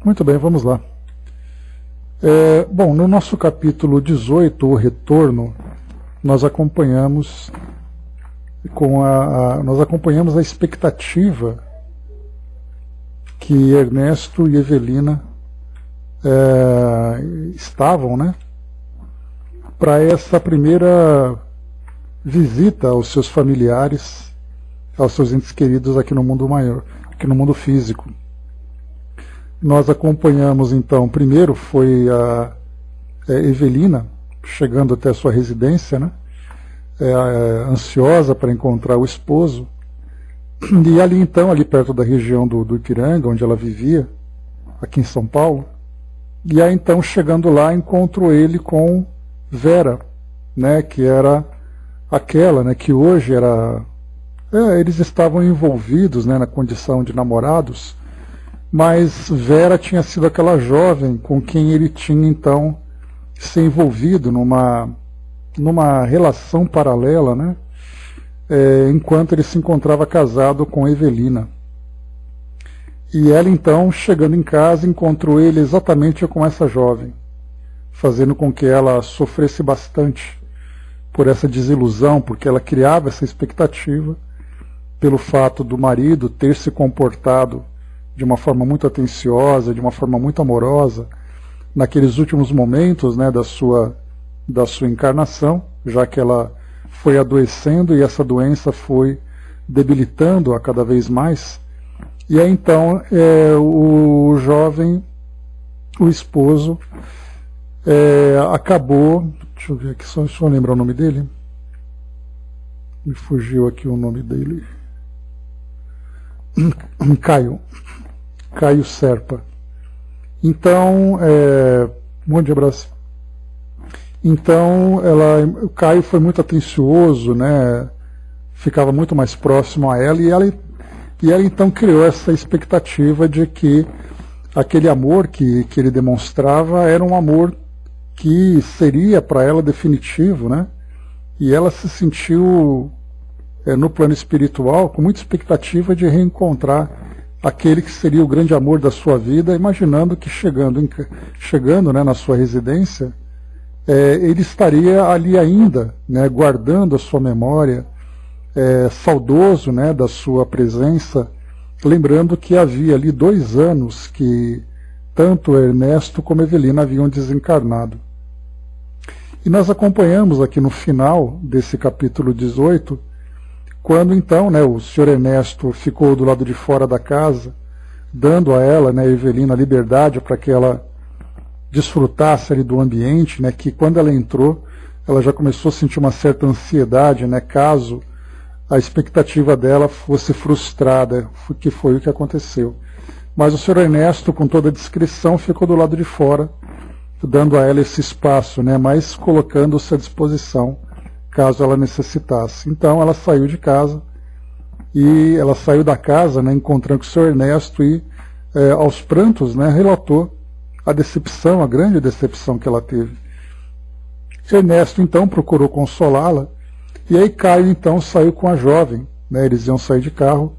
Muito bem, vamos lá. Bom, no nosso capítulo 18, o retorno, nós acompanhamos a expectativa que Ernesto e Evelina estavam, né, para essa primeira visita aos seus familiares, aos seus entes queridos aqui no mundo maior, aqui no mundo físico. Nós acompanhamos então, primeiro foi a Evelina chegando até a sua residência, né, ansiosa para encontrar o esposo, e ali então, ali perto da região do Ipiranga, onde ela vivia, aqui em São Paulo, e aí então chegando lá encontrou ele com Vera, né, que era aquela, né, que hoje era... eles estavam envolvidos, né, na condição de namorados, mas Vera tinha sido aquela jovem com quem ele tinha então se envolvido numa relação paralela, né, enquanto ele se encontrava casado com Evelina. E ela então, chegando em casa, encontrou ele exatamente com essa jovem, fazendo com que ela sofresse bastante por essa desilusão, porque ela criava essa expectativa pelo fato do marido ter se comportado de uma forma muito atenciosa, de uma forma muito amorosa, naqueles últimos momentos, né, da sua encarnação, já que ela foi adoecendo e essa doença foi debilitando-a cada vez mais. E aí então o jovem, o esposo, acabou, deixa eu ver aqui, só lembrar o nome dele, me fugiu aqui o nome dele, Caio Serpa. Então, um monte de abraço. Então, o Caio foi muito atencioso, né? Ficava muito mais próximo a ela, e ela então criou essa expectativa de que aquele amor que ele demonstrava era um amor que seria para ela definitivo, né? E ela se sentiu, no plano espiritual, com muita expectativa de reencontrar aquele que seria o grande amor da sua vida, imaginando que chegando, né, na sua residência, ele estaria ali ainda, né, guardando a sua memória, saudoso, né, da sua presença, lembrando que havia ali 2 anos que tanto Ernesto como Evelina haviam desencarnado. E nós acompanhamos aqui no final desse capítulo 18, quando então, né, o senhor Ernesto ficou do lado de fora da casa, dando a ela, né, Evelina, liberdade para que ela desfrutasse ali do ambiente, né, que quando ela entrou, ela já começou a sentir uma certa ansiedade, né, caso a expectativa dela fosse frustrada, que foi o que aconteceu. Mas o senhor Ernesto, com toda a discrição, ficou do lado de fora, dando a ela esse espaço, né, mas colocando-se à disposição, caso ela necessitasse. Então ela saiu de casa, e ela saiu da casa, né, encontrando com o senhor Ernesto, e aos prantos, né, relatou a decepção, a grande decepção que ela teve. Ernesto então procurou consolá-la, e aí Caio então saiu com a jovem, né, eles iam sair de carro,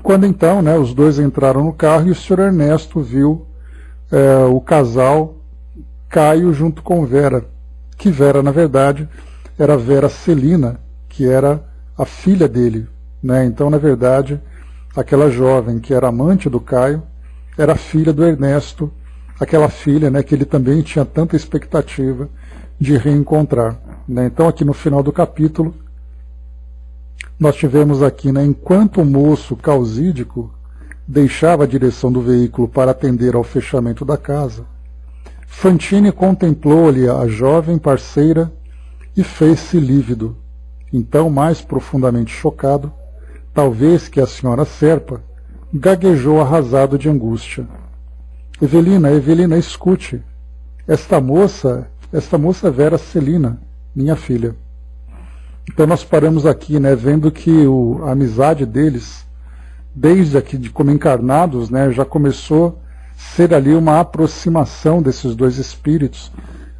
quando então, né, os dois entraram no carro e o senhor Ernesto viu o casal Caio junto com Vera, que Vera na verdade era Vera Celina, que era a filha dele, né? Então na verdade aquela jovem que era amante do Caio era filha do Ernesto, aquela filha, né, que ele também tinha tanta expectativa de reencontrar, né? Então aqui no final do capítulo nós tivemos aqui, né, enquanto o moço causídico deixava a direção do veículo para atender ao fechamento da casa, Fantine contemplou-lhe a jovem parceira e fez-se lívido. Então, mais profundamente chocado, talvez que a senhora Serpa, gaguejou arrasado de angústia. Evelina, escute. Esta moça é Vera Celina, minha filha. Então nós paramos aqui, né, vendo que a amizade deles, desde aqui de como encarnados, né, já começou a ser ali uma aproximação desses dois espíritos,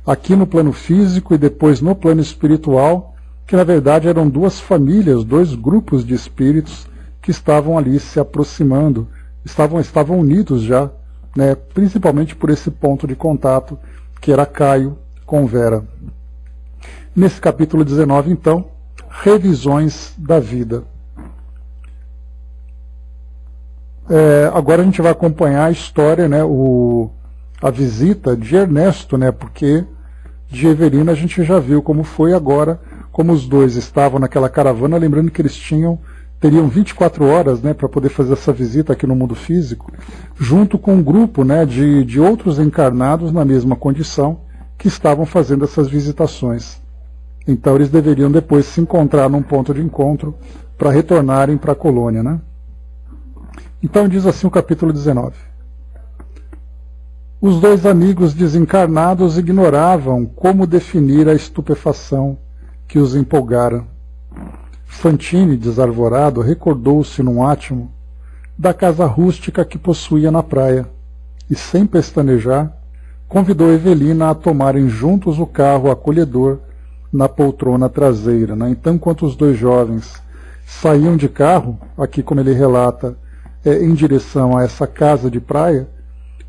aqui no plano físico e depois no plano espiritual, que na verdade eram 2 famílias, 2 grupos de espíritos que estavam ali se aproximando, estavam unidos já né, principalmente por esse ponto de contato que era Caio com Vera. Nesse capítulo 19, então, revisões da vida. Agora a gente vai acompanhar a história, né, a visita de Ernesto, né, porque de Evelina a gente já viu como foi. Agora, como os dois estavam naquela caravana, lembrando que eles teriam 24 horas, né, para poder fazer essa visita aqui no mundo físico, junto com um grupo, né, de outros encarnados na mesma condição que estavam fazendo essas visitações. Então eles deveriam depois se encontrar num ponto de encontro para retornarem para a colônia, né? Então diz assim o capítulo 19. Os dois amigos desencarnados ignoravam como definir a estupefação que os empolgara. Fantine, desarvorado, recordou-se num átimo da casa rústica que possuía na praia e, sem pestanejar, convidou Evelina a tomarem juntos o carro acolhedor na poltrona traseira, né? Então, enquanto os dois jovens saíam de carro, aqui como ele relata, em direção a essa casa de praia,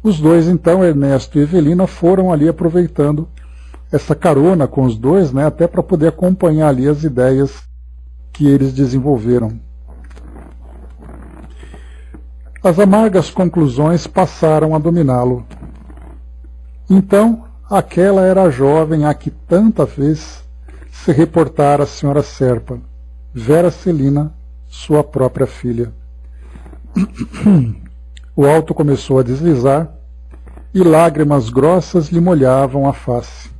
os dois, então, Ernesto e Evelina, foram ali aproveitando essa carona com os dois, né, até para poder acompanhar ali as ideias que eles desenvolveram. As amargas conclusões passaram a dominá-lo. Então, aquela era a jovem a que tanta vez se reportara a senhora Serpa, Vera Celina, sua própria filha. O alto começou a deslizar e lágrimas grossas lhe molhavam a face.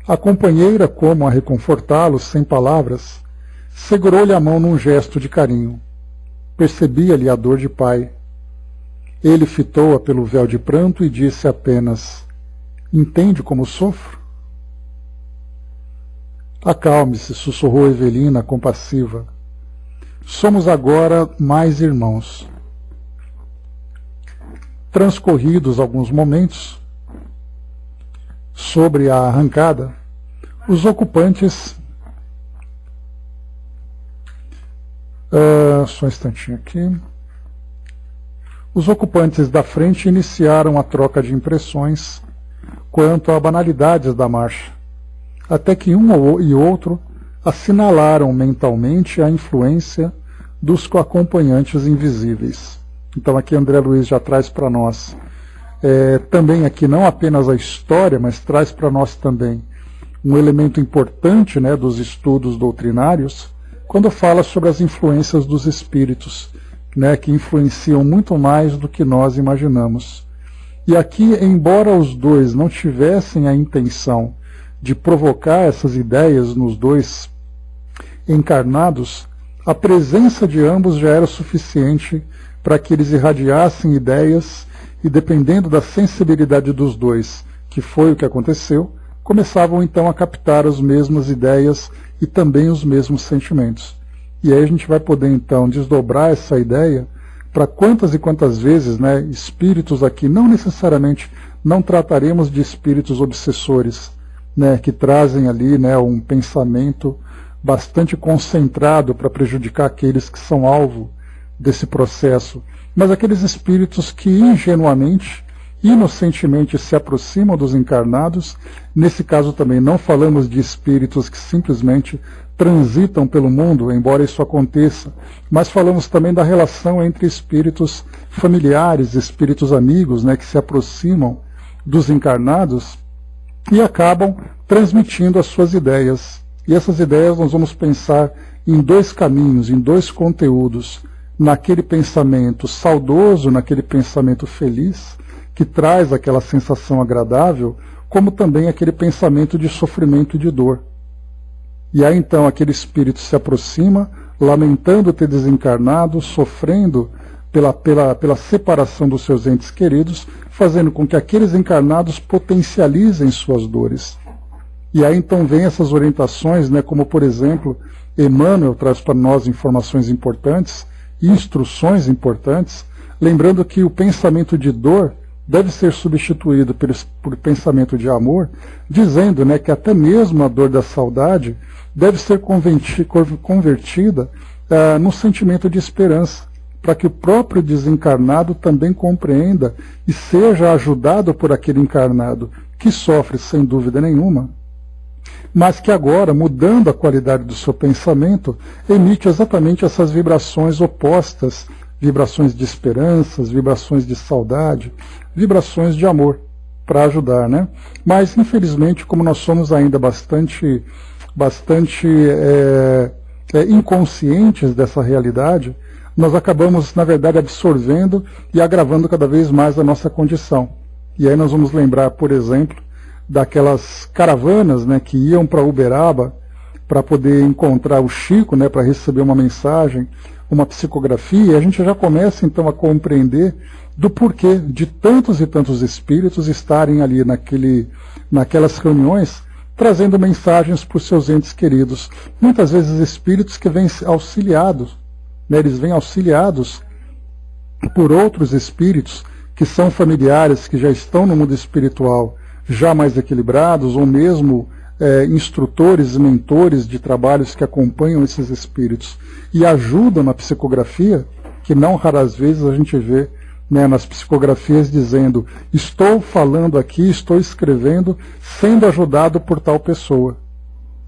A companheira, como a reconfortá-lo, sem palavras, segurou-lhe a mão num gesto de carinho. Percebia-lhe a dor de pai. Ele fitou-a pelo véu de pranto e disse apenas: "Entende como sofro?" "Acalme-se", sussurrou Evelina, compassiva. "Somos agora mais irmãos." Transcorridos alguns momentos, sobre a arrancada, os ocupantes... só um instantinho aqui. Os ocupantes da frente iniciaram a troca de impressões quanto a banalidades da marcha, até que um e outro assinalaram mentalmente a influência dos coacompanhantes invisíveis. Então aqui André Luiz já traz para nós também aqui não apenas a história, mas traz para nós também um elemento importante, né, dos estudos doutrinários, quando fala sobre as influências dos espíritos, né, que influenciam muito mais do que nós imaginamos. E aqui, embora os dois não tivessem a intenção de provocar essas ideias nos dois encarnados, a presença de ambos já era suficiente para que eles irradiassem ideias e, dependendo da sensibilidade dos dois, que foi o que aconteceu, começavam então a captar as mesmas ideias e também os mesmos sentimentos. E aí a gente vai poder então desdobrar essa ideia para quantas e quantas vezes, né, espíritos aqui, não necessariamente, não trataremos de espíritos obsessores, né, que trazem ali, né, um pensamento bastante concentrado para prejudicar aqueles que são alvo desse processo, mas aqueles espíritos que ingenuamente, inocentemente se aproximam dos encarnados. Nesse caso também não falamos de espíritos que simplesmente transitam pelo mundo, embora isso aconteça, mas falamos também da relação entre espíritos familiares, espíritos amigos, né, que se aproximam dos encarnados e acabam transmitindo as suas ideias. E essas ideias nós vamos pensar em dois caminhos, em dois conteúdos: naquele pensamento saudoso, naquele pensamento feliz, que traz aquela sensação agradável, como também aquele pensamento de sofrimento e de dor. E aí então aquele espírito se aproxima, lamentando ter desencarnado, sofrendo pela separação dos seus entes queridos, fazendo com que aqueles encarnados potencializem suas dores. E aí então vem essas orientações, né, como por exemplo, Emmanuel traz para nós informações importantes, instruções importantes, lembrando que o pensamento de dor deve ser substituído por pensamento de amor, dizendo, né, que até mesmo a dor da saudade deve ser convertida no sentimento de esperança, para que o próprio desencarnado também compreenda e seja ajudado por aquele encarnado, que sofre sem dúvida nenhuma, mas que agora, mudando a qualidade do seu pensamento, emite exatamente essas vibrações opostas, vibrações de esperanças, vibrações de saudade, vibrações de amor, para ajudar, né? Mas, infelizmente, como nós somos ainda bastante inconscientes dessa realidade, nós acabamos, na verdade, absorvendo e agravando cada vez mais a nossa condição. E aí nós vamos lembrar, por exemplo, daquelas caravanas, né, que iam para Uberaba para poder encontrar o Chico, né, para receber uma mensagem, uma psicografia, e a gente já começa então a compreender do porquê de tantos e tantos espíritos estarem ali naquelas reuniões trazendo mensagens para os seus entes queridos. Muitas vezes espíritos que vêm auxiliados, né, eles vêm auxiliados por outros espíritos que são familiares, que já estão no mundo espiritual, já mais equilibrados, ou mesmo instrutores e mentores de trabalhos que acompanham esses espíritos e ajudam na psicografia, que não raras vezes a gente vê, né, nas psicografias dizendo: estou falando aqui, estou escrevendo, sendo ajudado por tal pessoa.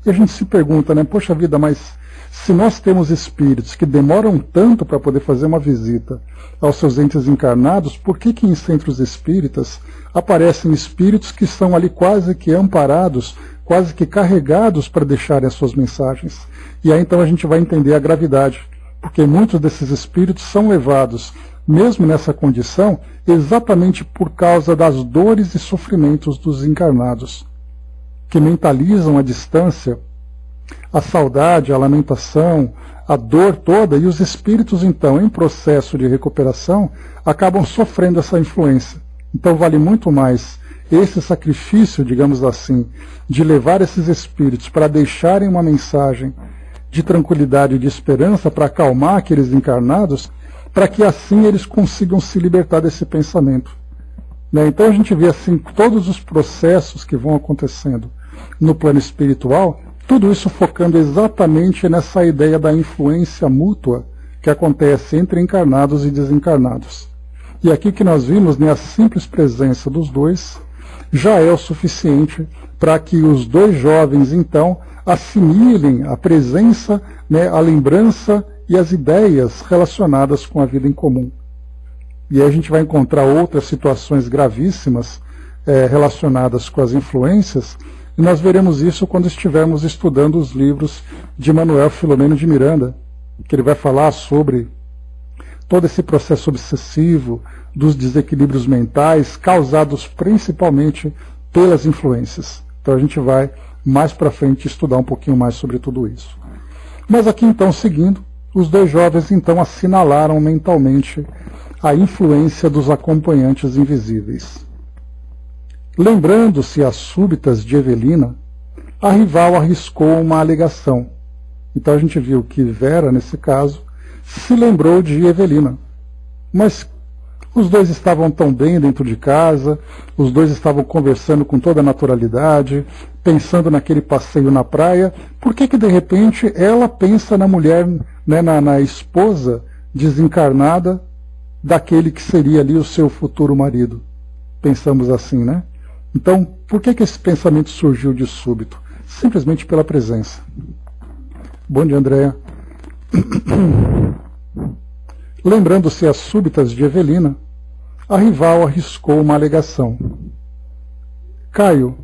E a gente se pergunta, né, poxa vida, mas se nós temos espíritos que demoram tanto para poder fazer uma visita aos seus entes encarnados, por que em centros espíritas aparecem espíritos que são ali quase que amparados, quase que carregados para deixarem as suas mensagens? E aí então a gente vai entender a gravidade, porque muitos desses espíritos são levados, mesmo nessa condição, exatamente por causa das dores e sofrimentos dos encarnados, que mentalizam a distância, a saudade, a lamentação, a dor toda, e os espíritos, então, em processo de recuperação, acabam sofrendo essa influência. Então vale muito mais esse sacrifício, digamos assim, de levar esses espíritos para deixarem uma mensagem de tranquilidade e de esperança para acalmar aqueles encarnados, para que assim eles consigam se libertar desse pensamento. Né? Então a gente vê assim todos os processos que vão acontecendo no plano espiritual, tudo isso focando exatamente nessa ideia da influência mútua que acontece entre encarnados e desencarnados. E aqui que nós vimos, né, a simples presença dos dois já é o suficiente para que os dois jovens, então, assimilem a presença, né, a lembrança e as ideias relacionadas com a vida em comum. E aí a gente vai encontrar outras situações gravíssimas relacionadas com as influências, e nós veremos isso quando estivermos estudando os livros de Manuel Filomeno de Miranda, que ele vai falar sobre todo esse processo obsessivo, dos desequilíbrios mentais causados principalmente pelas influências. Então a gente vai mais para frente estudar um pouquinho mais sobre tudo isso. Mas aqui então, seguindo, os dois jovens então assinalaram mentalmente a influência dos acompanhantes invisíveis. Lembrando-se as súbitas de Evelina, a rival arriscou uma alegação. Então a gente viu que Vera, nesse caso, se lembrou de Evelina. Mas os dois estavam tão bem dentro de casa, os dois estavam conversando com toda a naturalidade, pensando naquele passeio na praia. Por que de repente ela pensa na mulher, né, na esposa desencarnada daquele que seria ali o seu futuro marido? Pensamos assim, né? Então, por que esse pensamento surgiu de súbito? Simplesmente pela presença. Bom dia, Andréa. Lembrando-se as súbitas de Evelina, a rival arriscou uma alegação. Caio,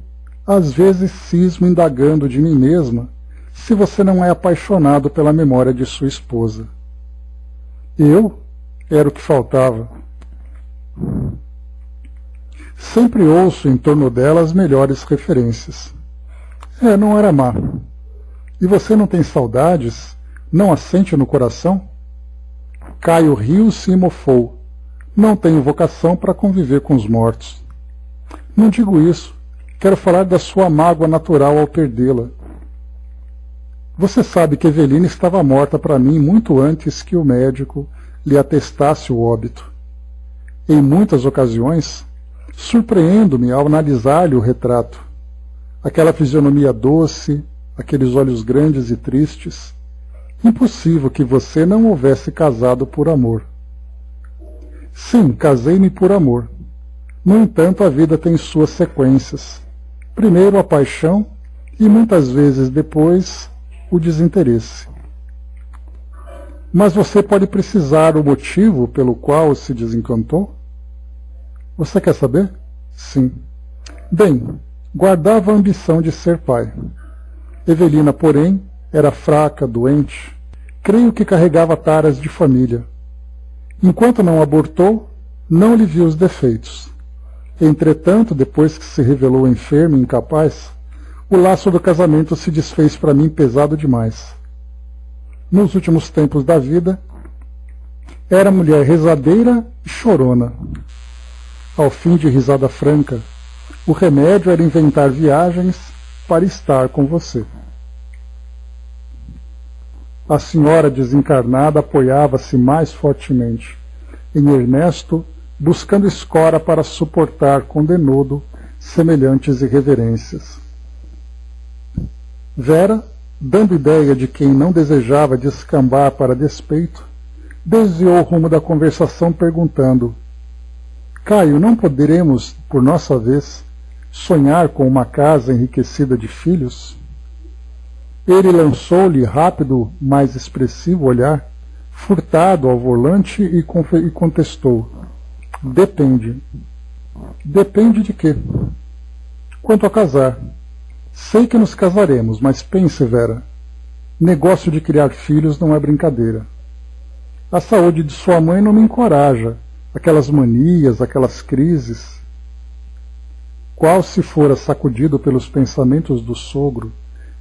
às vezes cismo indagando de mim mesma se você não é apaixonado pela memória de sua esposa. Eu? Era o que faltava. Sempre ouço em torno dela as melhores referências. Não era má. E você não tem saudades? Não a sente no coração? Caio riu-se e mofou. Não tenho vocação para conviver com os mortos. Não digo isso. Quero falar da sua mágoa natural ao perdê-la. Você sabe que Evelina estava morta para mim muito antes que o médico lhe atestasse o óbito. Em muitas ocasiões, surpreendo-me ao analisar-lhe o retrato. Aquela fisionomia doce, aqueles olhos grandes e tristes. Impossível que você não houvesse casado por amor. Sim, casei-me por amor. No entanto, a vida tem suas sequências. Primeiro a paixão e muitas vezes depois o desinteresse. Mas você pode precisar o motivo pelo qual se desencantou? Você quer saber? Sim. Bem, guardava a ambição de ser pai. Evelina, porém, era fraca, doente. Creio que carregava taras de família. Enquanto não abortou, não lhe viu os defeitos. Entretanto, depois que se revelou enferma e incapaz, o laço do casamento se desfez para mim pesado demais. Nos últimos tempos da vida, era mulher rezadeira e chorona. Ao fim de risada franca, o remédio era inventar viagens para estar com você. A senhora desencarnada apoiava-se mais fortemente em Ernesto, buscando escora para suportar com denodo semelhantes irreverências. Vera, dando ideia de quem não desejava descambar para despeito, desviou o rumo da conversação perguntando: Caio, não poderemos, por nossa vez, sonhar com uma casa enriquecida de filhos? Ele lançou-lhe rápido, mais expressivo olhar, furtado ao volante e contestou: Depende. Depende de quê? Quanto a casar, sei que nos casaremos, mas pense, Vera, negócio de criar filhos não é brincadeira. A saúde de sua mãe não me encoraja, aquelas manias, aquelas crises. Qual se fora sacudido pelos pensamentos do sogro,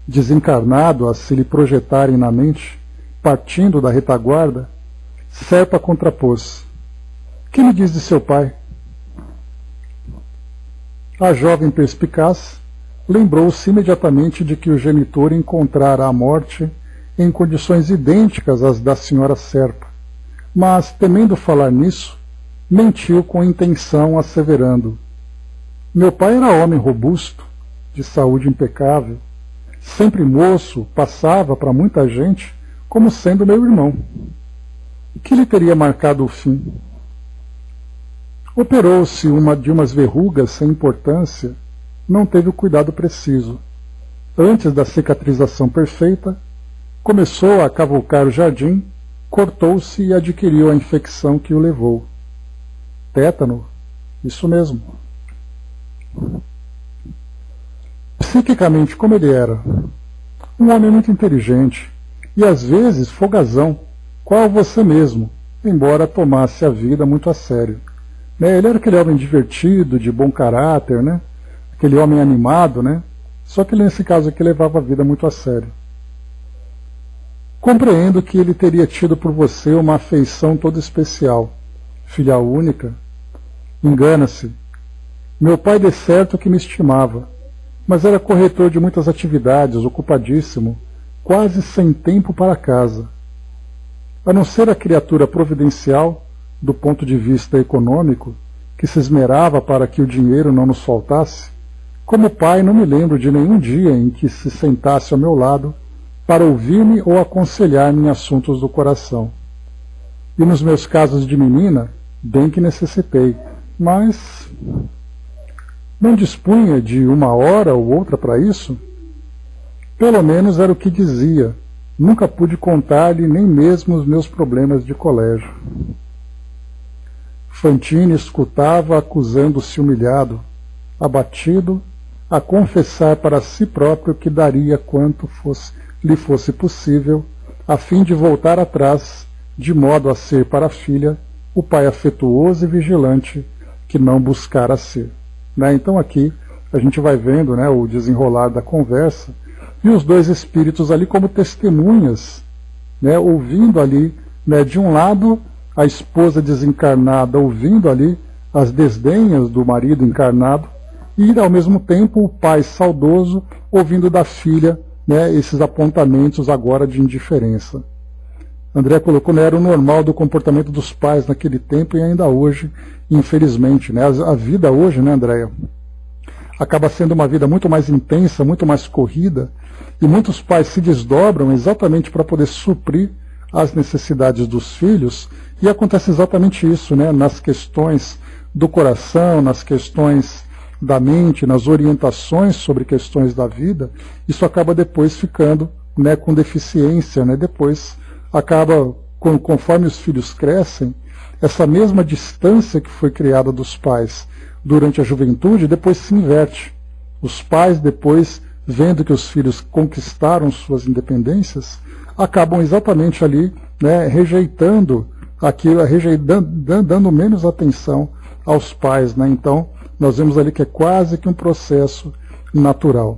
desencarnado a se lhe projetarem na mente, partindo da retaguarda, Serpa contrapôs: Que me diz de seu pai? A jovem perspicaz lembrou-se imediatamente de que o genitor encontrara a morte em condições idênticas às da senhora Serpa, mas, temendo falar nisso, mentiu com intenção, asseverando: Meu pai era homem robusto, de saúde impecável, sempre moço, passava para muita gente como sendo meu irmão. O que lhe teria marcado o fim? Operou-se de umas verrugas sem importância, não teve o cuidado preciso. Antes da cicatrização perfeita, começou a cavucar o jardim, cortou-se e adquiriu a infecção que o levou. Tétano? Isso mesmo. Psiquicamente, como ele era? Um homem muito inteligente e às vezes folgazão, qual você mesmo, embora tomasse a vida muito a sério. Ele era aquele homem divertido, de bom caráter, né? Aquele homem animado, né? Só que nesse caso aqui levava a vida muito a sério. Compreendo que ele teria tido por você uma afeição toda especial. Filha única. Engana-se. Meu pai de certo que me estimava, mas era corretor de muitas atividades, ocupadíssimo, quase sem tempo para casa. A não ser a criatura providencial, do ponto de vista econômico, que se esmerava para que o dinheiro não nos faltasse, como pai não me lembro de nenhum dia em que se sentasse ao meu lado para ouvir-me ou aconselhar-me em assuntos do coração. E nos meus casos de menina, bem que necessitei, mas não dispunha de uma hora ou outra para isso? Pelo menos era o que dizia. Nunca pude contar-lhe nem mesmo os meus problemas de colégio. Fantine escutava, acusando-se humilhado, abatido, a confessar para si próprio que daria quanto lhe fosse possível, a fim de voltar atrás, de modo a ser para a filha o pai afetuoso e vigilante que não buscara ser. Então aqui a gente vai vendo o desenrolar da conversa e os dois espíritos ali como testemunhas, ouvindo ali, de um lado a esposa desencarnada ouvindo ali as desdenhas do marido encarnado e ao mesmo tempo o pai saudoso ouvindo da filha esses apontamentos agora de indiferença. André colocou, era o normal do comportamento dos pais naquele tempo e ainda hoje, infelizmente. A vida hoje, Andréia, acaba sendo uma vida muito mais intensa, muito mais corrida, e muitos pais se desdobram exatamente para poder suprir às necessidades dos filhos, e acontece exatamente isso, né, nas questões do coração, nas questões da mente, nas orientações sobre questões da vida. Isso acaba depois ficando, né, com deficiência, né, depois acaba, conforme os filhos crescem, essa mesma distância que foi criada dos pais durante a juventude, depois se inverte. Os pais, depois, vendo que os filhos conquistaram suas independências, acabam exatamente ali, né, rejeitando aquilo, dando menos atenção aos pais, né? Então, nós vemos ali que é quase que um processo natural.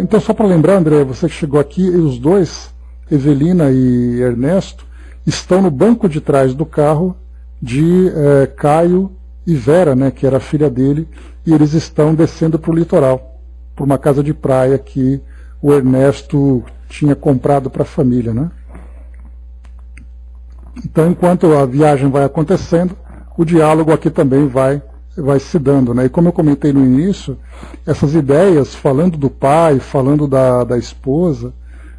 Então, só para lembrar, André, você que chegou aqui, os dois, Evelina e Ernesto, estão no banco de trás do carro de Caio e Vera, né, que era a filha dele, e eles estão descendo para o litoral, por uma casa de praia que o Ernesto tinha comprado para a família, né? Então, enquanto a viagem vai acontecendo, o diálogo aqui também vai se dando, né? E como eu comentei no início, essas ideias, falando do pai, falando da esposa,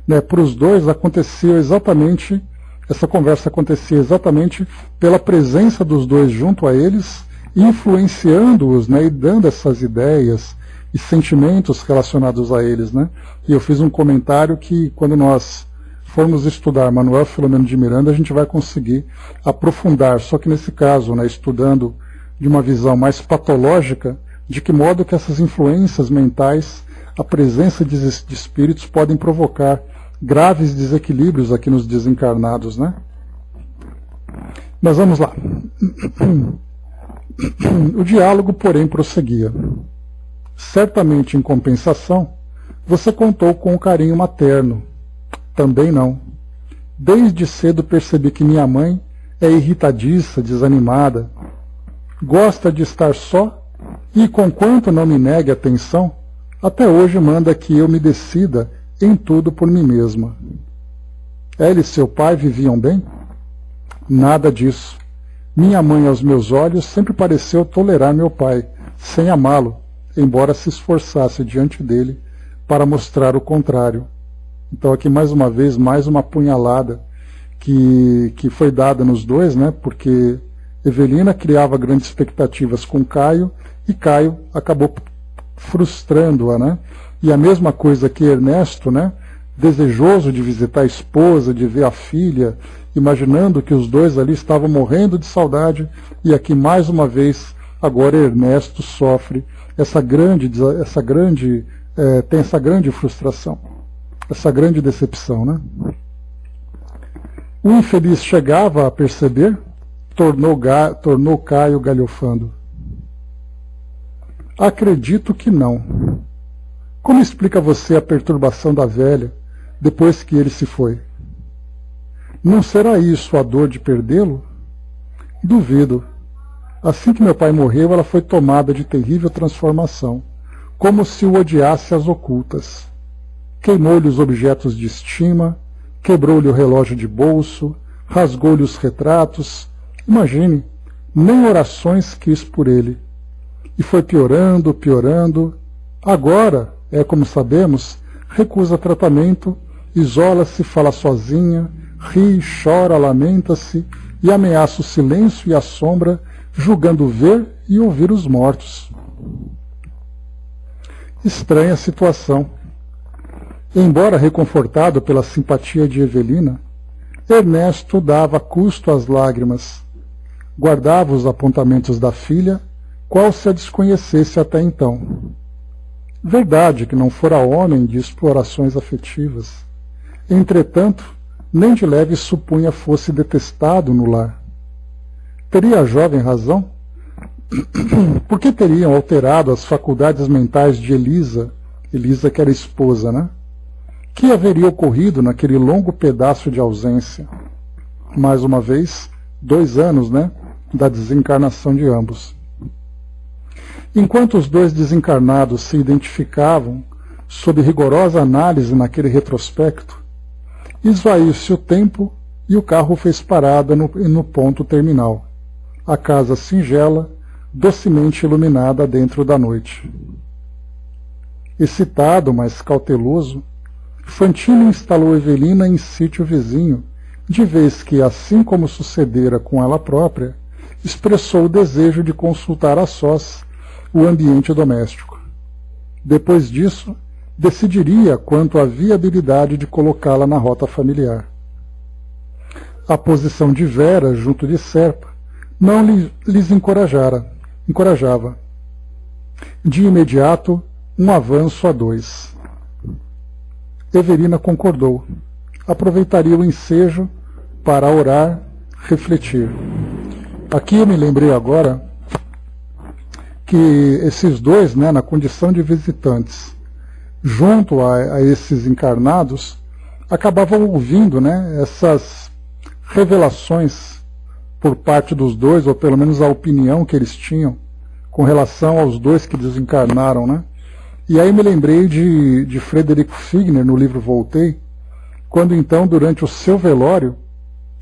né, para os dois acontecia exatamente, essa conversa acontecia exatamente pela presença dos dois junto a eles, influenciando-os, né, e dando essas ideias e sentimentos relacionados a eles, né? E eu fiz um comentário que quando nós formos estudar Manuel Filomeno de Miranda, a gente vai conseguir aprofundar, só que nesse caso, né, estudando de uma visão mais patológica, de que modo que essas influências mentais, a presença de espíritos podem provocar graves desequilíbrios aqui nos desencarnados, né? Mas vamos lá. O diálogo, porém, prosseguia. Certamente, em compensação, você contou com um carinho materno. Também não. Desde cedo percebi que minha mãe é irritadiça, desanimada, gosta de estar só e, conquanto não me negue atenção, até hoje manda que eu me decida em tudo por mim mesma. Ela e seu pai viviam bem? Nada disso. Minha mãe, aos meus olhos, sempre pareceu tolerar meu pai, sem amá-lo, embora se esforçasse diante dele para mostrar o contrário. Então aqui mais uma vez, mais uma punhalada que foi dada nos dois, né? Porque Evelina criava grandes expectativas com Caio e Caio acabou frustrando-a, né? E a mesma coisa que Ernesto, né? Desejoso de visitar a esposa, de ver a filha, imaginando que os dois ali estavam morrendo de saudade, e aqui mais uma vez, agora Ernesto sofre tem essa grande frustração, essa grande decepção, né? O infeliz chegava a perceber, tornou Caio galhofando. Acredito que não. Como explica você a perturbação da velha depois que ele se foi? Não será isso a dor de perdê-lo? Duvido. Assim que meu pai morreu, ela foi tomada de terrível transformação, como se o odiasse às ocultas. Queimou-lhe os objetos de estima, quebrou-lhe o relógio de bolso, rasgou-lhe os retratos. Imagine, nem orações quis por ele. E foi piorando, piorando. Agora, como sabemos, recusa tratamento, isola-se, fala sozinha, ri, chora, lamenta-se e ameaça o silêncio e a sombra, julgando ver e ouvir os mortos. Estranha situação. Embora reconfortado pela simpatia de Evelina, Ernesto dava custo às lágrimas, guardava os apontamentos da filha, qual se a desconhecesse até então. Verdade que não fora homem de explorações afetivas. Entretanto, nem de leve supunha fosse detestado no lar. Teria a jovem razão? Por que teriam alterado as faculdades mentais de Elisa que era esposa, né? Que haveria ocorrido naquele longo pedaço de ausência? Mais uma vez, 2 anos, né, da desencarnação de ambos. Enquanto os dois desencarnados se identificavam sob rigorosa análise naquele retrospecto, esvaiu-se o tempo e o carro fez parada no ponto terminal. A casa singela, docemente iluminada dentro da noite. Excitado, mas cauteloso, Fantine instalou Evelina em sítio vizinho, de vez que, assim como sucedera com ela própria, expressou o desejo de consultar a sós o ambiente doméstico. Depois disso, decidiria quanto à viabilidade de colocá-la na rota familiar. A posição de Vera junto de Serpa não lhes encorajava. De imediato, um avanço a dois. Evelina concordou. Aproveitaria o ensejo para orar, refletir. Aqui eu me lembrei agora que esses dois, né, na condição de visitantes, junto a esses encarnados, acabavam ouvindo, né, essas revelações por parte dos dois, ou pelo menos a opinião que eles tinham com relação aos dois que desencarnaram, né? E aí me lembrei de Frederico Figner, no livro Voltei, quando então, durante o seu velório,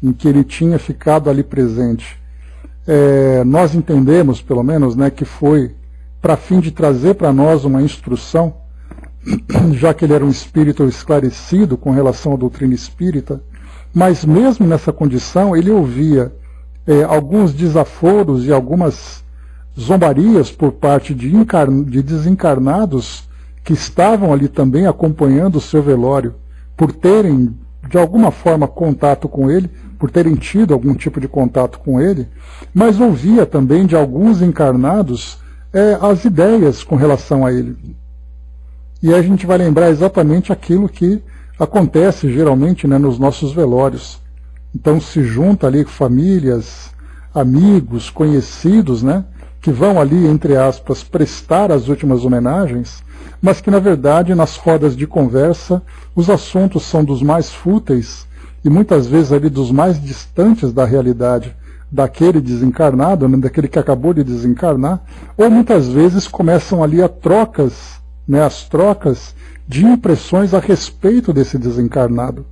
em que ele tinha ficado ali presente, nós entendemos, pelo menos, né, que foi para fim de trazer para nós uma instrução, já que ele era um espírito esclarecido com relação à doutrina espírita, mas mesmo nessa condição ele ouvia alguns desaforos e algumas zombarias por parte de desencarnados que estavam ali também acompanhando o seu velório, por terem de alguma forma contato com ele, por terem tido algum tipo de contato com ele, mas ouvia também de alguns encarnados as ideias com relação a ele. E a gente vai lembrar exatamente aquilo que acontece geralmente, né, nos nossos velórios. Então se junta ali famílias, amigos, conhecidos, né, que vão ali, entre aspas, prestar as últimas homenagens, mas que na verdade nas rodas de conversa os assuntos são dos mais fúteis e muitas vezes ali dos mais distantes da realidade daquele desencarnado, né, daquele que acabou de desencarnar, ou muitas vezes começam ali as trocas de impressões a respeito desse desencarnado.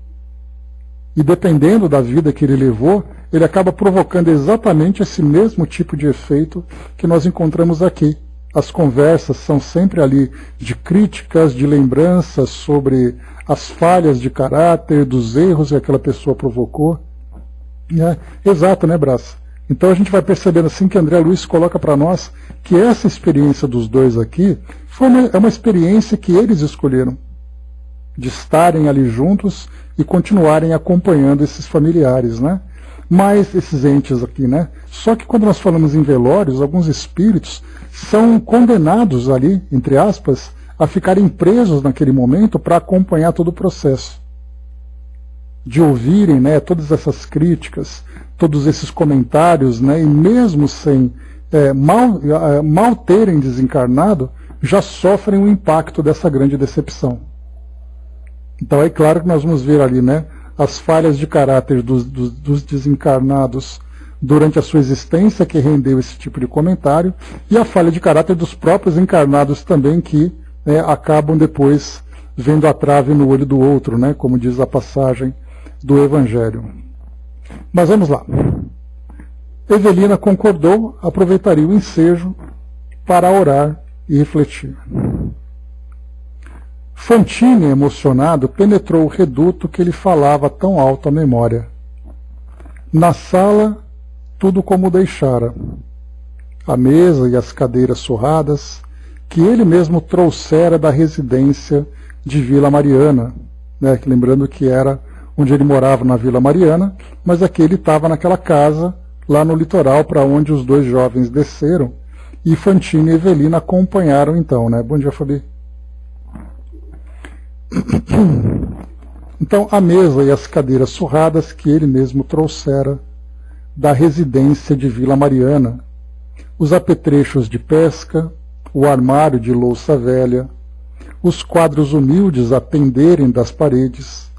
E dependendo da vida que ele levou, ele acaba provocando exatamente esse mesmo tipo de efeito que nós encontramos aqui. As conversas são sempre ali de críticas, de lembranças sobre as falhas de caráter, dos erros que aquela pessoa provocou. Exato, né, Brás? Então a gente vai percebendo assim que André Luiz coloca para nós que essa experiência dos dois aqui é uma experiência que eles escolheram, de estarem ali juntos e continuarem acompanhando esses familiares, né? Mas esses entes aqui, né? Só que quando nós falamos em velórios, alguns espíritos são condenados ali, entre aspas, a ficarem presos naquele momento para acompanhar todo o processo. De ouvirem, né, todas essas críticas, todos esses comentários, né, e mesmo sem mal terem desencarnado, já sofrem o impacto dessa grande decepção. Então é claro que nós vamos ver ali, né, as falhas de caráter dos desencarnados durante a sua existência, que rendeu esse tipo de comentário, e a falha de caráter dos próprios encarnados também, que acabam depois vendo a trave no olho do outro, né, como diz a passagem do Evangelho. Mas vamos lá. Evelina concordou, aproveitaria o ensejo para orar e refletir. Fantine, emocionado, penetrou o reduto que lhe falava tão alto à memória. Na sala, tudo como deixara. A mesa e as cadeiras surradas, que ele mesmo trouxera da residência de Vila Mariana, né, lembrando que era onde ele morava na Vila Mariana, mas aqui ele estava naquela casa, lá no litoral, para onde os dois jovens desceram, e Fantine e Evelina acompanharam então, né? Bom dia, Fabi. Então, a mesa e as cadeiras surradas que ele mesmo trouxera da residência de Vila Mariana, os apetrechos de pesca, o armário de louça velha, os quadros humildes a penderem das paredes,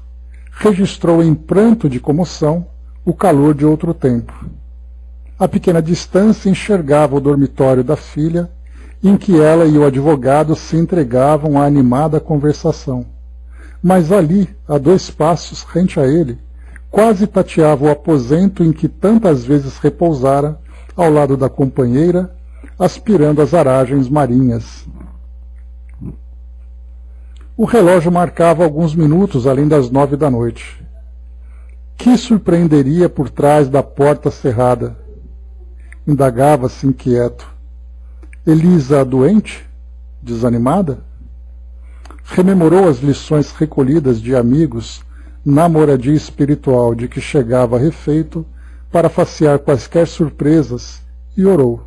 registrou em pranto de comoção o calor de outro tempo. A pequena distância enxergava o dormitório da filha, em que ela e o advogado se entregavam à animada conversação. Mas ali, a 2 passos, rente a ele, quase tateava o aposento em que tantas vezes repousara, ao lado da companheira, aspirando as aragens marinhas. O relógio marcava alguns minutos além das 9 da noite. Que surpreenderia por trás da porta cerrada? Indagava-se inquieto. Elisa doente? Desanimada? Rememorou as lições recolhidas de amigos na moradia espiritual de que chegava refeito para facear quaisquer surpresas e orou.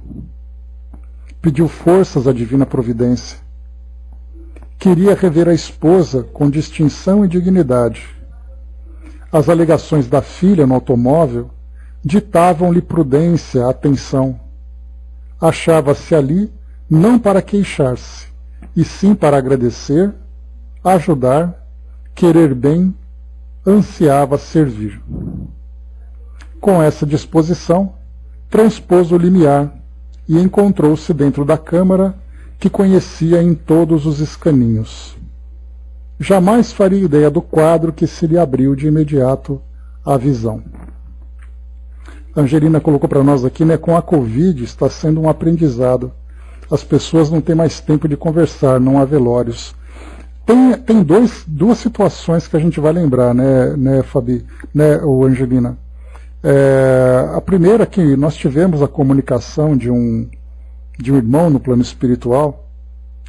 Pediu forças à divina providência. Queria rever a esposa com distinção e dignidade. As alegações da filha no automóvel ditavam-lhe prudência, atenção. Achava-se ali não para queixar-se, e sim para agradecer, ajudar, querer bem, ansiava servir. Com essa disposição, transpôs o limiar e encontrou-se dentro da câmara que conhecia em todos os escaninhos. Jamais faria ideia do quadro que se lhe abriu de imediato à visão. A Angelina colocou para nós aqui, né, com a Covid está sendo um aprendizado. As pessoas não têm mais tempo de conversar, não há velórios. Tem duas situações que a gente vai lembrar, né Fabi, né, ou Angelina. A primeira é que nós tivemos a comunicação de um irmão no plano espiritual,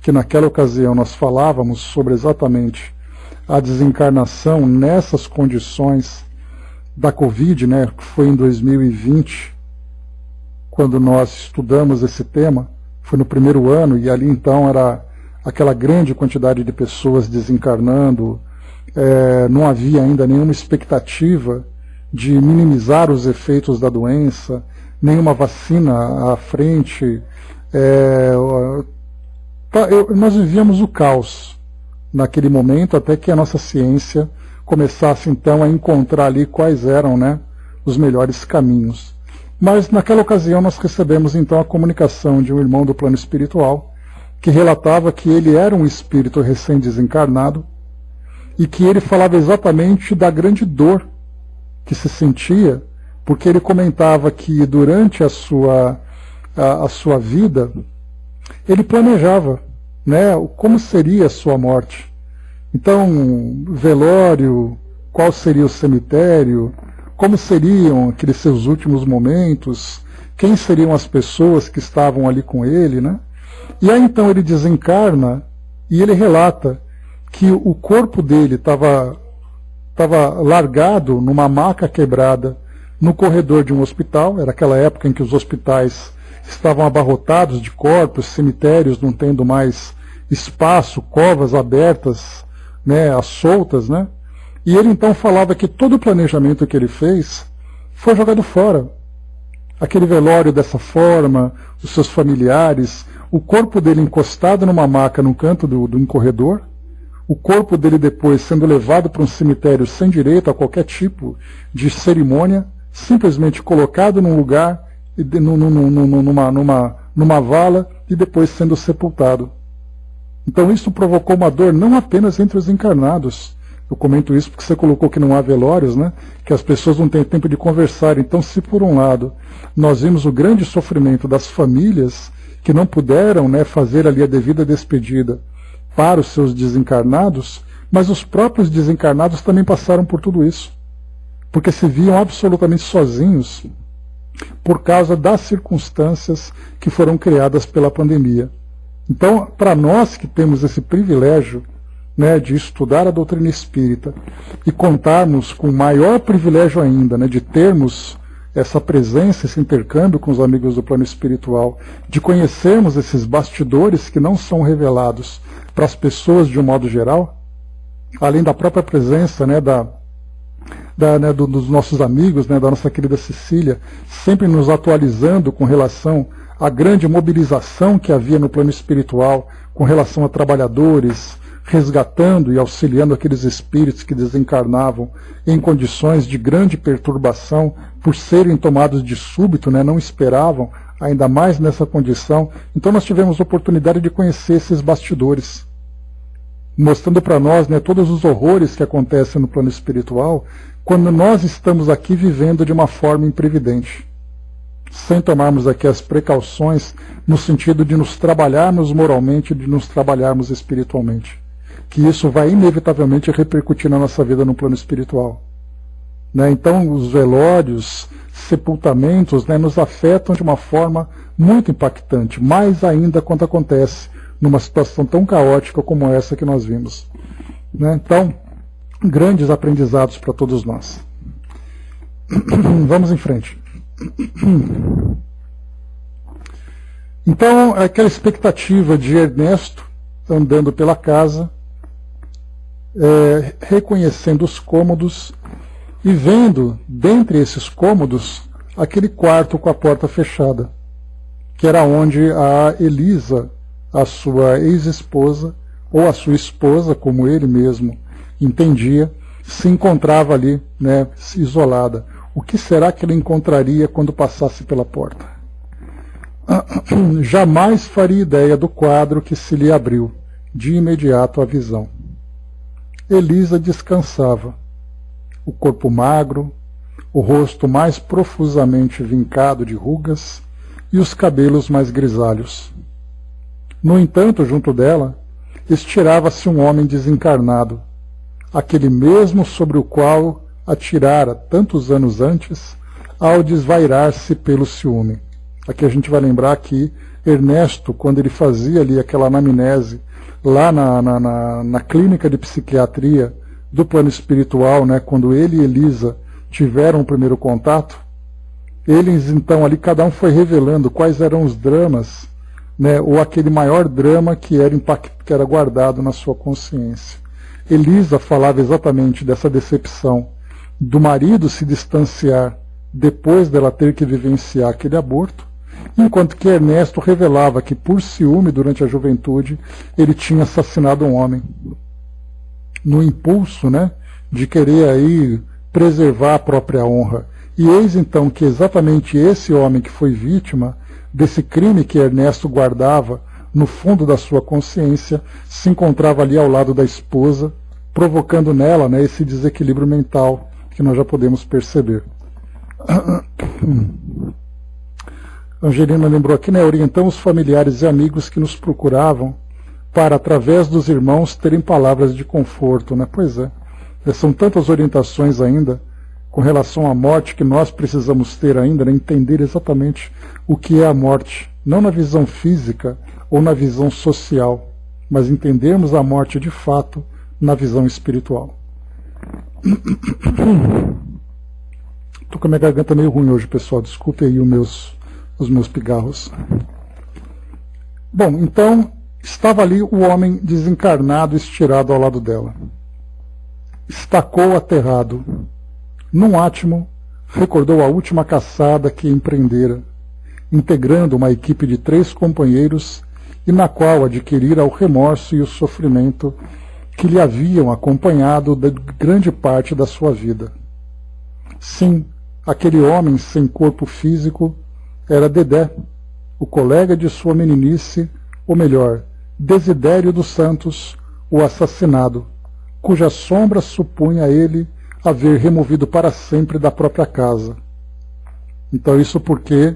que naquela ocasião nós falávamos sobre exatamente a desencarnação nessas condições da Covid, né, que foi em 2020, quando nós estudamos esse tema, foi no primeiro ano, e ali então era aquela grande quantidade de pessoas desencarnando, não havia ainda nenhuma expectativa de minimizar os efeitos da doença, nenhuma vacina à frente. Nós vivíamos o caos naquele momento, até que a nossa ciência começasse então a encontrar ali quais eram, né, os melhores caminhos. Mas naquela ocasião nós recebemos então a comunicação de um irmão do plano espiritual que relatava que ele era um espírito recém-desencarnado e que ele falava exatamente da grande dor que se sentia, porque ele comentava que durante a sua vida ele planejava, né, como seria a sua morte. Então, velório, qual seria o cemitério, como seriam aqueles seus últimos momentos, quem seriam as pessoas que estavam ali com ele, né? E aí então ele desencarna e ele relata que o corpo dele estava largado numa maca quebrada no corredor de um hospital. Era aquela época em que os hospitais estavam abarrotados de corpos, cemitérios não tendo mais espaço, covas abertas, né, às soltas, né? E ele então falava que todo o planejamento que ele fez foi jogado fora. Aquele velório dessa forma, os seus familiares, o corpo dele encostado numa maca no canto de um corredor, o corpo dele depois sendo levado para um cemitério sem direito a qualquer tipo de cerimônia, simplesmente colocado num lugar, numa vala, e depois sendo sepultado. Então isso provocou uma dor não apenas entre os encarnados. Eu comento isso porque você colocou que não há velórios, né? Que as pessoas não têm tempo de conversar. Então, se por um lado nós vimos o grande sofrimento das famílias que não puderam, né, fazer ali a devida despedida para os seus desencarnados, mas os próprios desencarnados também passaram por tudo isso, porque se viam absolutamente sozinhos por causa das circunstâncias que foram criadas pela pandemia. Então, para nós que temos esse privilégio, né, de estudar a doutrina espírita e contarmos com maior privilégio ainda, né, de termos essa presença, esse intercâmbio com os amigos do plano espiritual, de conhecermos esses bastidores que não são revelados para as pessoas de um modo geral, além da própria presença, né, dos nossos amigos, né, da nossa querida Cecília, sempre nos atualizando com relação à grande mobilização que havia no plano espiritual com relação a trabalhadores, resgatando e auxiliando aqueles espíritos que desencarnavam em condições de grande perturbação por serem tomados de súbito, né, não esperavam, ainda mais nessa condição. Então nós tivemos a oportunidade de conhecer esses bastidores, mostrando para nós, né, todos os horrores que acontecem no plano espiritual quando nós estamos aqui vivendo de uma forma imprevidente, sem tomarmos aqui as precauções no sentido de nos trabalharmos moralmente, de nos trabalharmos espiritualmente. que isso vai inevitavelmente repercutir na nossa vida no plano espiritual. Né? Então, os velórios, sepultamentos, né, nos afetam de uma forma muito impactante, mais ainda quando acontece numa situação tão caótica como essa que nós vimos. Né? Então, grandes aprendizados para todos nós. Vamos em frente. Então, aquela expectativa de Ernesto andando pela casa, reconhecendo os cômodos e vendo, dentre esses cômodos, aquele quarto com a porta fechada, que era onde a Elisa, a sua ex-esposa, ou a sua esposa, como ele mesmo entendia, se encontrava ali, né, isolada. O que será que ele encontraria quando passasse pela porta? Jamais faria ideia do quadro que se lhe abriu, de imediato à visão. Elisa descansava, o corpo magro, o rosto mais profusamente vincado de rugas e os cabelos mais grisalhos. No entanto, junto dela, estirava-se um homem desencarnado, aquele mesmo sobre o qual atirara tantos anos antes ao desvairar-se pelo ciúme. Aqui a gente vai lembrar que Ernesto, quando ele fazia ali aquela anamnese lá na clínica de psiquiatria do plano espiritual, né, quando ele e Elisa tiveram o primeiro contato, eles então ali, cada um foi revelando quais eram os dramas, né, ou aquele maior drama que era guardado na sua consciência. Elisa falava exatamente dessa decepção do marido se distanciar depois dela ter que vivenciar aquele aborto, enquanto que Ernesto revelava que, por ciúme durante a juventude, ele tinha assassinado um homem. No impulso, né, de querer aí preservar a própria honra. E eis então que exatamente esse homem que foi vítima desse crime que Ernesto guardava no fundo da sua consciência, se encontrava ali ao lado da esposa, provocando nela, né, esse desequilíbrio mental que nós já podemos perceber. Angelina lembrou aqui, né, orientamos familiares e amigos que nos procuravam para, através dos irmãos, terem palavras de conforto. Né? Pois é, são tantas orientações ainda com relação à morte que nós precisamos ter ainda, né, entender exatamente o que é a morte, não na visão física ou na visão social, mas entendermos a morte de fato na visão espiritual. Estou com a minha garganta meio ruim hoje, pessoal, desculpe aí os meus pigarros. Bom, então estava ali o homem desencarnado estirado ao lado dela. Estacou aterrado. Num átimo, recordou a última caçada que empreendera, integrando uma equipe de 3 companheiros e na qual adquirira o remorso e o sofrimento que lhe haviam acompanhado de grande parte da sua vida. Sim, aquele homem sem corpo físico era Dedé, o colega de sua meninice, ou melhor, Desidério dos Santos, o assassinado, cuja sombra supunha ele haver removido para sempre da própria casa. Então isso porque,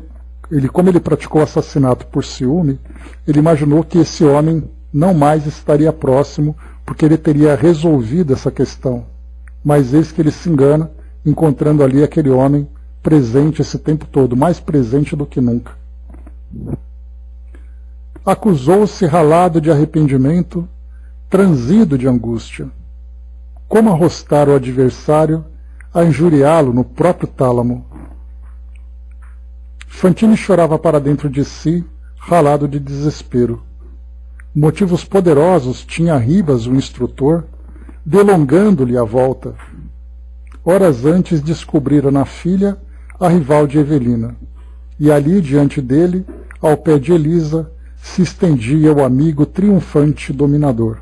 como ele praticou o assassinato por ciúme, ele imaginou que esse homem não mais estaria próximo, porque ele teria resolvido essa questão. Mas eis que ele se engana, encontrando ali aquele homem presente esse tempo todo, mais presente do que nunca. Acusou-se ralado de arrependimento, transido de angústia. Como arrostar o adversário a injuriá-lo no próprio tálamo? Fantine chorava para dentro de si, ralado de desespero. Motivos poderosos tinha Ribas, o instrutor, delongando-lhe a volta. Horas antes descobrira na filha a rival de Evelina, e ali, diante dele, ao pé de Elisa, se estendia o amigo triunfante dominador.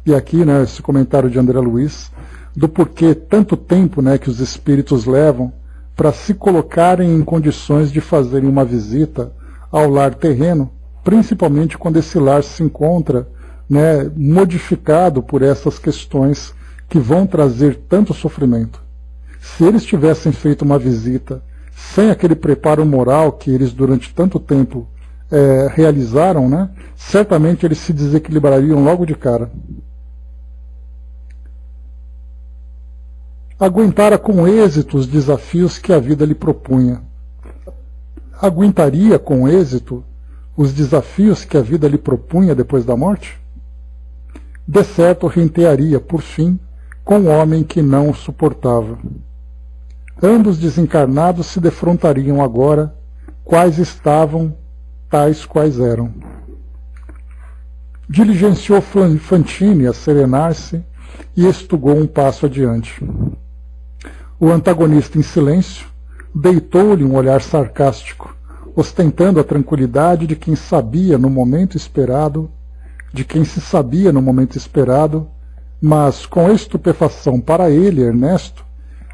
E aqui, né, esse comentário de André Luiz, do porquê tanto tempo, né, que os espíritos levam para se colocarem em condições de fazerem uma visita ao lar terreno, principalmente quando esse lar se encontra, né, modificado por essas questões que vão trazer tanto sofrimento. Se eles tivessem feito uma visita sem aquele preparo moral que eles durante tanto tempo realizaram, né, certamente eles se desequilibrariam logo de cara. Aguentara com êxito os desafios que a vida lhe propunha. Aguentaria com êxito os desafios que a vida lhe propunha depois da morte? De certo rentearia, por fim, com o homem que não o suportava. Ambos desencarnados se defrontariam agora, quais estavam, tais quais eram. Diligenciou Fantine a serenar-se e estugou um passo adiante. O antagonista, em silêncio, deitou-lhe um olhar sarcástico, ostentando a tranquilidade de quem sabia no momento esperado, de quem se sabia no momento esperado, mas com estupefação para ele, Ernesto,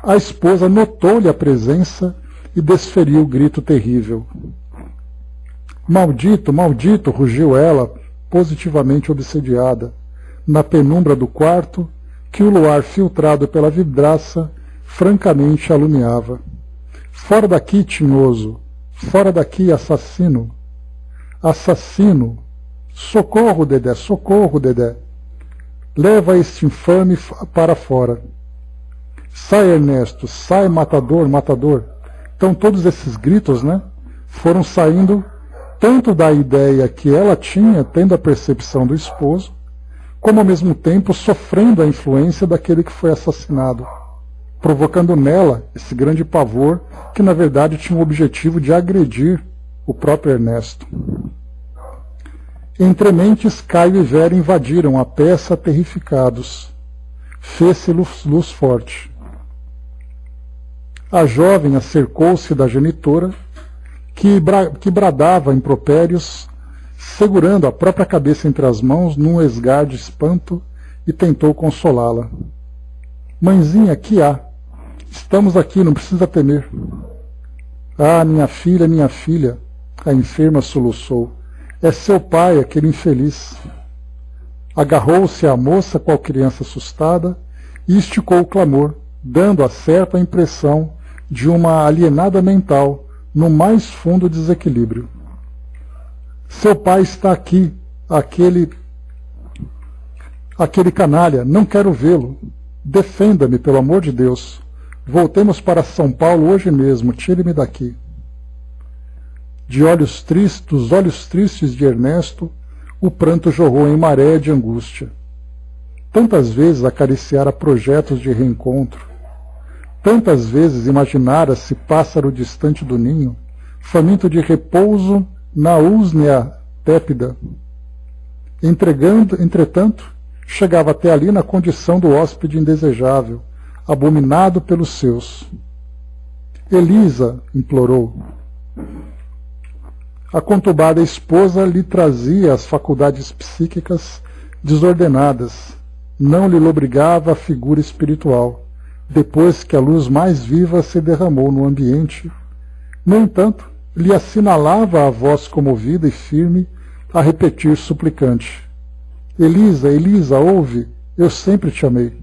a esposa notou-lhe a presença e desferiu o grito terrível. Maldito, maldito, rugiu ela, positivamente obsediada, na penumbra do quarto, que o luar filtrado pela vidraça francamente alumiava. Fora daqui, tinhoso! Fora daqui, assassino! Assassino! Socorro, Dedé! Socorro, Dedé! Leva este infame para fora. Sai, Ernesto! Sai, matador, matador! Então todos esses gritos, né, foram saindo tanto da ideia que ela tinha, tendo a percepção do esposo, como ao mesmo tempo sofrendo a influência daquele que foi assassinado, provocando nela esse grande pavor que na verdade tinha o objetivo de agredir o próprio Ernesto. Entre mentes, Caio e Vera invadiram a peça terrificados. Fez-se luz forte. A jovem acercou-se da genitora, que bradava impropérios, segurando a própria cabeça entre as mãos num esgar de espanto, e tentou consolá-la. Mãezinha, que há? Estamos aqui, não precisa temer. Ah, minha filha, a enferma soluçou. É seu pai, aquele infeliz. Agarrou-se à moça qual criança assustada e esticou o clamor, dando a certa a impressão de uma alienada mental no mais fundo desequilíbrio. Seu pai está aqui, aquele canalha, não quero vê-lo. Defenda-me, pelo amor de Deus. Voltemos para São Paulo hoje mesmo, tire-me daqui. Dos olhos tristes de Ernesto, o pranto jorrou em maré de angústia. Tantas vezes acariciara projetos de reencontro, tantas vezes imaginara-se pássaro distante do ninho, faminto de repouso na úsnea tépida. Entretanto, chegava até ali na condição do hóspede indesejável, abominado pelos seus. Elisa, implorou. A conturbada esposa lhe trazia as faculdades psíquicas desordenadas, não lhe lobrigava a figura espiritual, depois que a luz mais viva se derramou no ambiente. No entanto, lhe assinalava a voz comovida e firme, a repetir suplicante: Elisa, Elisa, ouve, eu sempre te amei.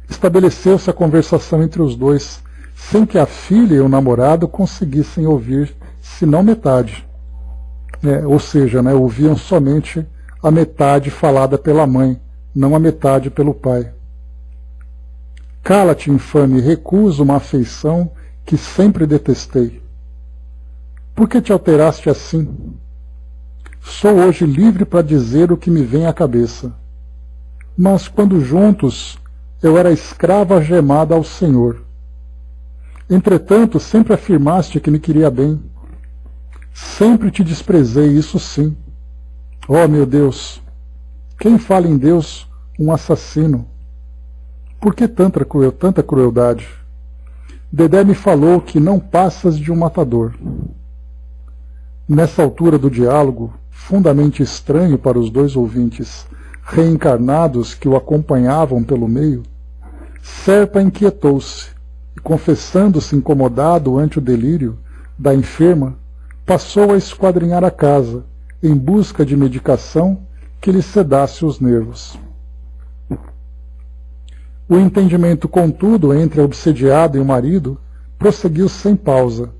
Estabeleceu-se a conversação entre os dois, sem que a filha e o namorado conseguissem ouvir, senão metade. Ou seja, ouviam somente a metade falada pela mãe, não a metade pelo pai. Cala-te, infame, recuso uma afeição que sempre detestei. Por que te alteraste assim? Sou hoje livre para dizer o que me vem à cabeça. Mas quando juntos eu era escrava gemada ao Senhor. Entretanto, sempre afirmaste que me queria bem. Sempre te desprezei, isso sim. Oh, meu Deus! Quem fala em Deus, um assassino? Por que tanta crueldade? Dedé me falou que não passas de um matador. Nessa altura do diálogo, fundamente estranho para os dois ouvintes reencarnados que o acompanhavam pelo meio, Serpa inquietou-se e, confessando-se incomodado ante o delírio da enferma, passou a esquadrinhar a casa em busca de medicação que lhe sedasse os nervos. O entendimento, contudo, entre a obsediada e o marido prosseguiu sem pausa.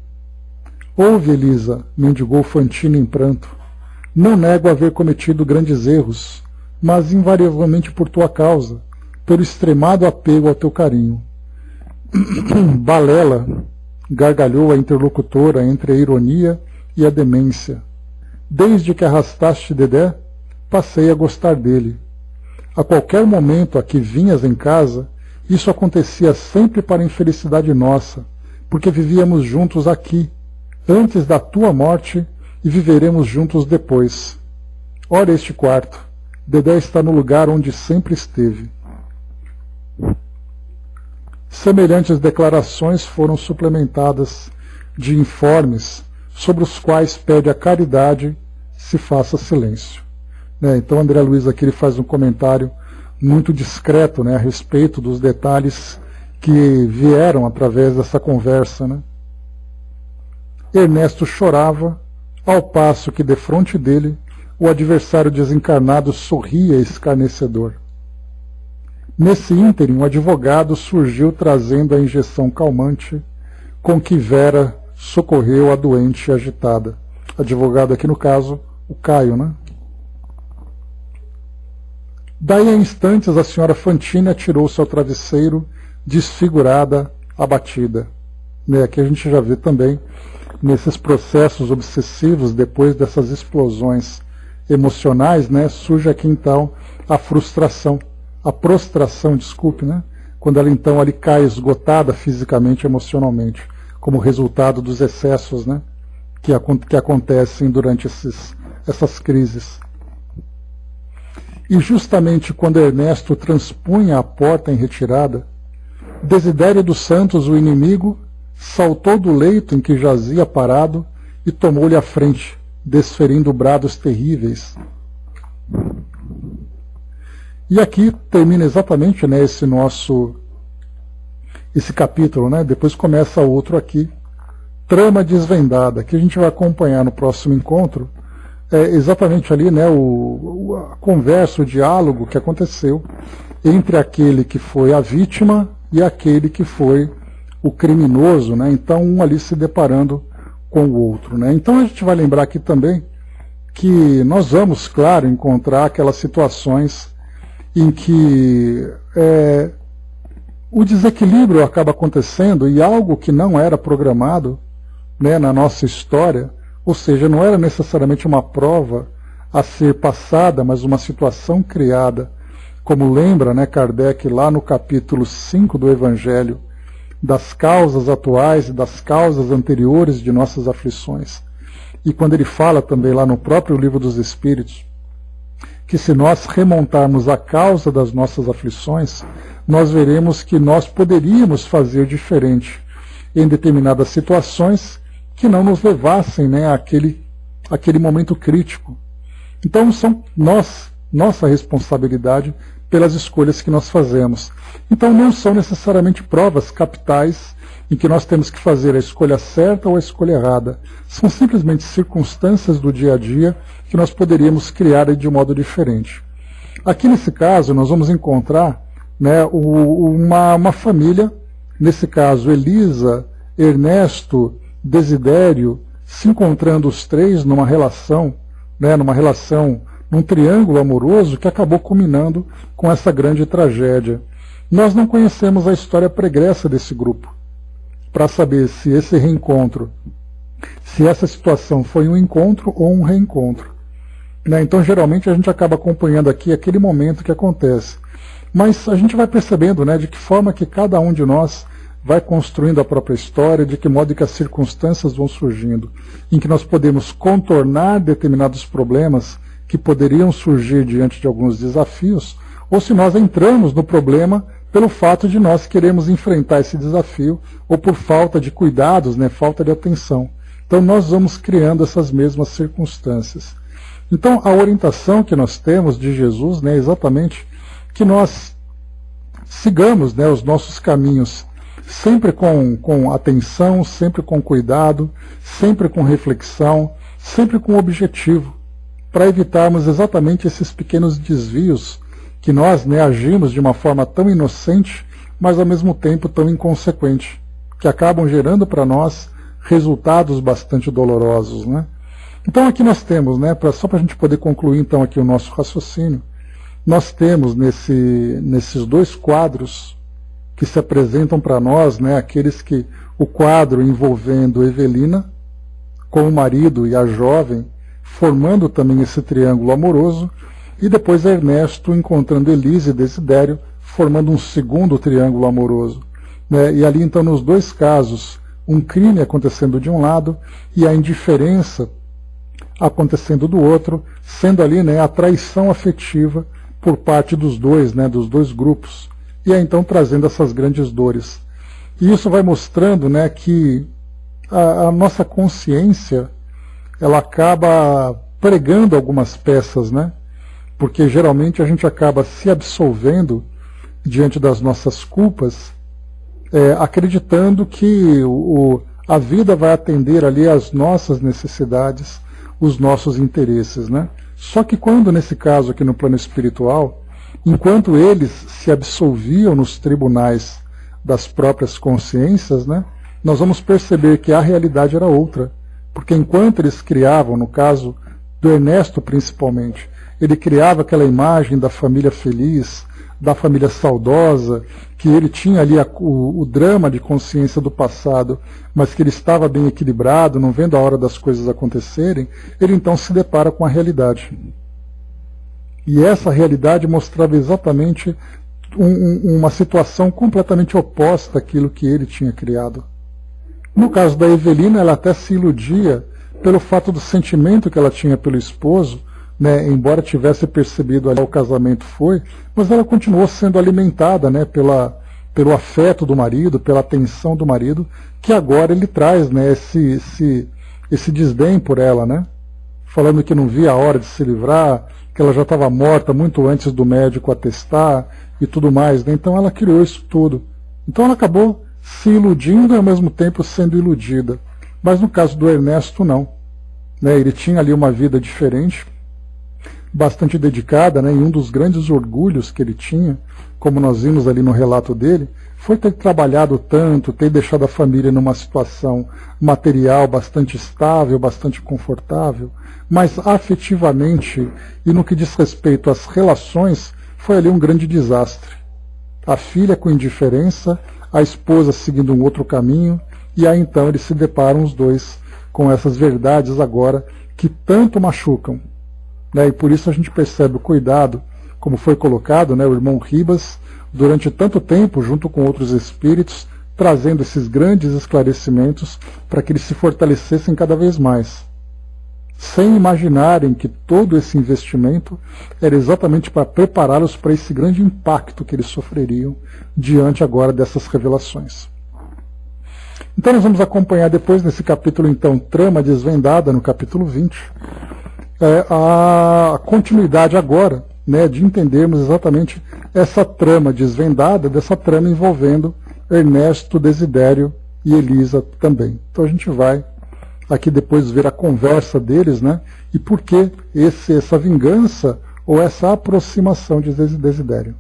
Ouve, Elisa, mendigou Fantine em pranto. Não nego haver cometido grandes erros, mas invariavelmente por tua causa, pelo extremado apego ao teu carinho. Balela, gargalhou a interlocutora entre a ironia e a demência. Desde que arrastaste Dedé, passei a gostar dele. A qualquer momento a que vinhas em casa, isso acontecia sempre para infelicidade nossa, porque vivíamos juntos aqui, antes da tua morte, e viveremos juntos depois. Ora este quarto, Dedé está no lugar onde sempre esteve. Semelhantes declarações foram suplementadas de informes sobre os quais pede a caridade se faça silêncio. Então André Luiz aqui ele faz um comentário muito discreto, a respeito dos detalhes que vieram através dessa conversa. Ernesto chorava, ao passo que defronte dele o adversário desencarnado sorria escarnecedor. Nesse ínterim, o advogado surgiu trazendo a injeção calmante com que Vera socorreu a doente agitada. Advogado aqui no caso, o Caio, Daí a instantes a senhora Fantini atirou-se ao travesseiro, desfigurada, abatida. Aqui a gente já vê também, nesses processos obsessivos, depois dessas explosões emocionais, surge aqui então a frustração, a prostração, quando ela então ali cai esgotada fisicamente e emocionalmente, como resultado dos excessos que acontecem durante essas crises. E justamente quando Ernesto transpunha a porta em retirada, Desidério dos Santos, o inimigo, saltou do leito em que jazia parado e tomou-lhe a frente, desferindo brados terríveis. E aqui termina exatamente esse capítulo, Depois começa outro aqui, trama desvendada, que a gente vai acompanhar no próximo encontro, exatamente ali, a conversa, o diálogo que aconteceu entre aquele que foi a vítima e aquele que foi o criminoso, então um ali se deparando com o outro. Então a gente vai lembrar aqui também que nós vamos, claro, encontrar aquelas situações em que o desequilíbrio acaba acontecendo e algo que não era programado na nossa história, ou seja, não era necessariamente uma prova a ser passada, mas uma situação criada, como lembra Kardec lá no capítulo 5 do Evangelho, das causas atuais e das causas anteriores de nossas aflições. E quando ele fala também lá no próprio Livro dos Espíritos, que se nós remontarmos a causa das nossas aflições, nós veremos que nós poderíamos fazer diferente em determinadas situações que não nos levassem àquele momento crítico. Então são nossa responsabilidade pelas escolhas que nós fazemos. Então não são necessariamente provas capitais em que nós temos que fazer a escolha certa ou a escolha errada. São simplesmente circunstâncias do dia a dia que nós poderíamos criar de um modo diferente. Aqui nesse caso nós vamos encontrar uma família, nesse caso Elisa, Ernesto, Desidério, se encontrando os três numa relação, num triângulo amoroso que acabou culminando com essa grande tragédia. Nós não conhecemos a história pregressa desse grupo, para saber se esse reencontro, se essa situação foi um encontro ou um reencontro. Então, geralmente, a gente acaba acompanhando aqui aquele momento que acontece. Mas a gente vai percebendo de que forma que cada um de nós vai construindo a própria história, de que modo que as circunstâncias vão surgindo, em que nós podemos contornar determinados problemas que poderiam surgir diante de alguns desafios, ou se nós entramos no problema pelo fato de nós queremos enfrentar esse desafio, ou por falta de cuidados, falta de atenção. Então nós vamos criando essas mesmas circunstâncias. Então a orientação que nós temos de Jesus é exatamente que nós sigamos os nossos caminhos sempre com atenção, sempre com cuidado, sempre com reflexão, sempre com objetivo, para evitarmos exatamente esses pequenos desvios que nós agimos de uma forma tão inocente, mas ao mesmo tempo tão inconsequente, que acabam gerando para nós resultados bastante dolorosos. Então aqui nós temos, só para a gente poder concluir então aqui o nosso raciocínio, nós temos nesses dois quadros que se apresentam para nós, né, aqueles que o quadro envolvendo Evelina com o marido e a jovem, formando também esse triângulo amoroso, e depois Ernesto encontrando Elise e Desidério, formando um segundo triângulo amoroso. Né? E ali então nos dois casos, um crime acontecendo de um lado e a indiferença acontecendo do outro, sendo ali, né, a traição afetiva por parte dos dois, né, dos dois grupos, e aí então trazendo essas grandes dores. E isso vai mostrando, né, que a nossa consciência, ela acaba pregando algumas peças, né, porque geralmente a gente acaba se absolvendo diante das nossas culpas, acreditando que a vida vai atender ali às nossas necessidades, os nossos interesses, né? Só que quando, nesse caso aqui no plano espiritual, enquanto eles se absolviam nos tribunais das próprias consciências, né, nós vamos perceber que a realidade era outra. Porque enquanto eles criavam, no caso do Ernesto principalmente, ele criava aquela imagem da família feliz, da família saudosa, que ele tinha ali o drama de consciência do passado, mas que ele estava bem equilibrado, não vendo a hora das coisas acontecerem, ele então se depara com a realidade. E essa realidade mostrava exatamente uma situação completamente oposta àquilo que ele tinha criado. No caso da Evelina, ela até se iludia pelo fato do sentimento que ela tinha pelo esposo, né, embora tivesse percebido ali o casamento foi, mas ela continuou sendo alimentada, né, pelo afeto do marido, pela atenção do marido, que agora ele traz, né, esse desdém por ela, né, falando que não via a hora de se livrar, que ela já estava morta muito antes do médico atestar e tudo mais, né, então ela criou isso tudo. Então ela acabou se iludindo e ao mesmo tempo sendo iludida. Mas no caso do Ernesto não, né, ele tinha ali uma vida diferente, bastante dedicada, né, e um dos grandes orgulhos que ele tinha, como nós vimos ali no relato dele, foi ter trabalhado tanto, ter deixado a família numa situação material bastante estável, bastante confortável, mas afetivamente e no que diz respeito às relações, foi ali um grande desastre. A filha com indiferença, a esposa seguindo um outro caminho, e aí então eles se deparam os dois com essas verdades agora que tanto machucam. E por isso a gente percebe o cuidado, como foi colocado, né, o irmão Ribas, durante tanto tempo, junto com outros espíritos, trazendo esses grandes esclarecimentos para que eles se fortalecessem cada vez mais, sem imaginarem que todo esse investimento era exatamente para prepará-los para esse grande impacto que eles sofreriam diante agora dessas revelações. Então nós vamos acompanhar depois nesse capítulo, então, Trama Desvendada, no capítulo 20, a continuidade agora, né, de entendermos exatamente essa trama desvendada, dessa trama envolvendo Ernesto, Desidério e Elisa também. Então a gente vai aqui depois ver a conversa deles, né, e por que essa vingança ou essa aproximação de Desidério.